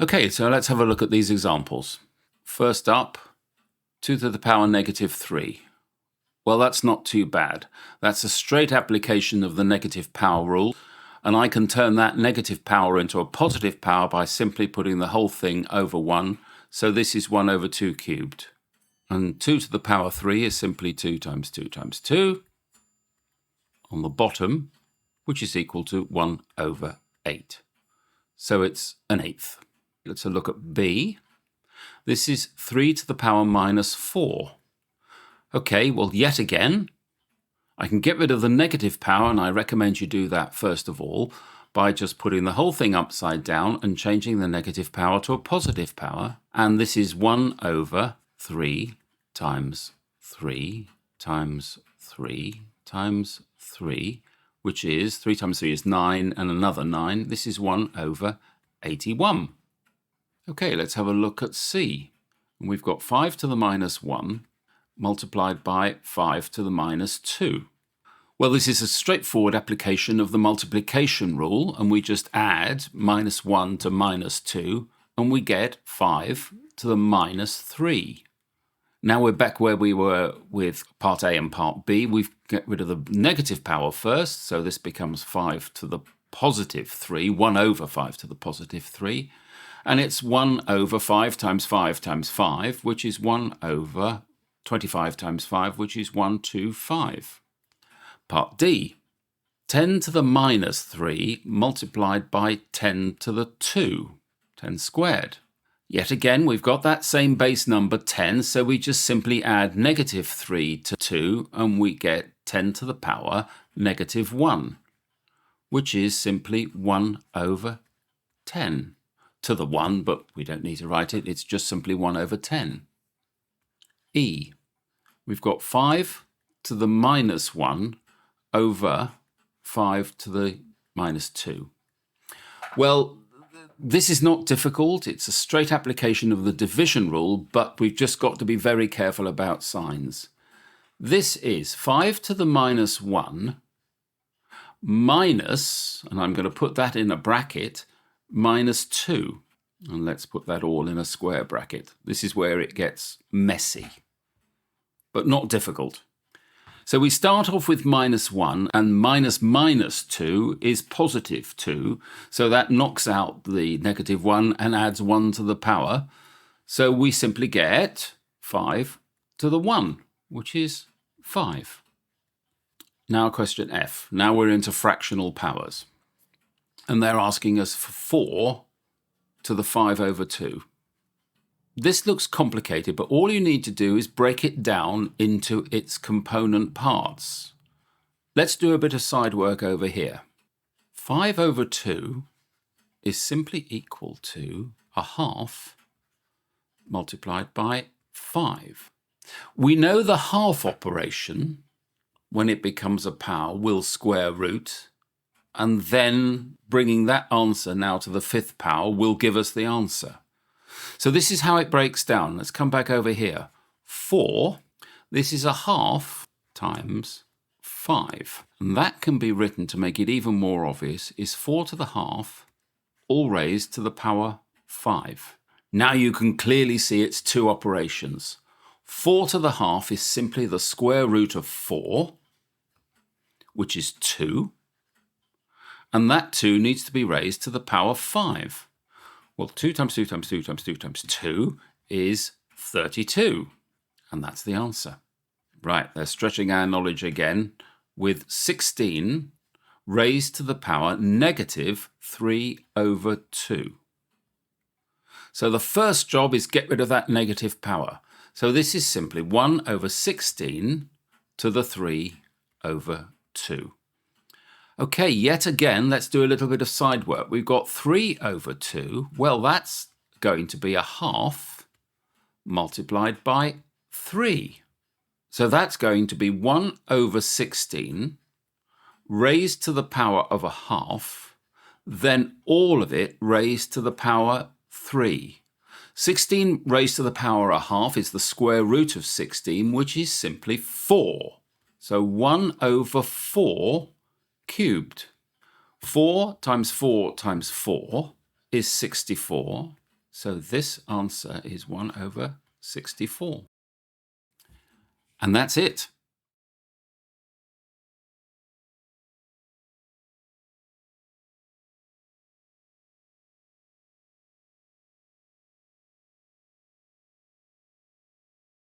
Okay, so let's have a look at these examples. First up, 2 to the power negative 3. Well, that's not too bad. That's a straight application of the negative power rule, and I can turn that negative power into a positive power by simply putting the whole thing over 1. So this is 1 over 2 cubed. And 2 to the power 3 is simply 2 times 2 times 2 on the bottom, which is equal to 1 over 8. So it's an eighth. Let's have a look at B. This is 3 to the power minus 4. Okay, well, yet again, I can get rid of the negative power, and I recommend you do that first of all by just putting the whole thing upside down and changing the negative power to a positive power. And this is 1 over 3 times 3 times 3 times 3, which is 3 times 3 is 9 and another 9. This is 1 over 81. Okay, let's have a look at C. We've got 5 to the minus 1 multiplied by 5 to the minus 2. Well, this is a straightforward application of the multiplication rule, and we just add minus 1 to minus 2, and we get 5 to the minus 3. Now we're back where we were with part A and part B. We've get rid of the negative power first, so this becomes 5 to the positive 3, 1 over 5 to the positive 3. And it's 1 over 5 times 5 times 5, which is 1 over 25 times 5, which is 125. Part D, 10 to the minus 3 multiplied by 10 to the 2, 10 squared. Yet again, we've got that same base number 10, so we just simply add negative 3 to 2, and we get 10 to the power negative 1, which is simply 1 over 10. To the 1, but we don't need to write it. It's just simply 1 over 10. E. We've got 5 to the minus 1 over 5 to the minus 2. Well, this is not difficult. It's a straight application of the division rule, but we've just got to be very careful about signs. This is 5 to the minus 1 minus, and I'm going to put that in a bracket, minus 2. And let's put that all in a square bracket. This is where it gets messy, but not difficult. So we start off with minus 1, and minus minus 2 is positive 2. So that knocks out the negative 1 and adds 1 to the power. So we simply get 5 to the 1, which is 5. Now question F. Now we're into fractional powers. And they're asking us for 4 to the 5 over 2. This looks complicated, but all you need to do is break it down into its component parts. Let's do a bit of side work over here. 5 over 2 is simply equal to a half multiplied by 5. We know the half operation, when it becomes a power, will square root, and then bringing that answer now to the 5th power will give us the answer. So this is how it breaks down. Let's come back over here. 4, this is a half times 5. And that can be written, to make it even more obvious, is 4 to the half, all raised to the power 5. Now you can clearly see it's two operations. 4 to the half is simply the square root of 4, which is 2. And that 2 needs to be raised to the power 5. Well, 2 times 2 times 2 times 2 times 2 is 32. And that's the answer. Right, they're stretching our knowledge again with 16 raised to the power negative 3 over 2. So the first job is get rid of that negative power. So this is simply 1 over 16 to the 3 over 2. Okay, yet again, let's do a little bit of side work. We've got 3 over 2. Well, that's going to be a half multiplied by 3. So that's going to be 1 over 16 raised to the power of a half, then all of it raised to the power 3. 16 raised to the power a half is the square root of 16, which is simply 4. So 1 over 4 cubed. 4 times 4 times 4 is 64. So this answer is 1/64. And that's it.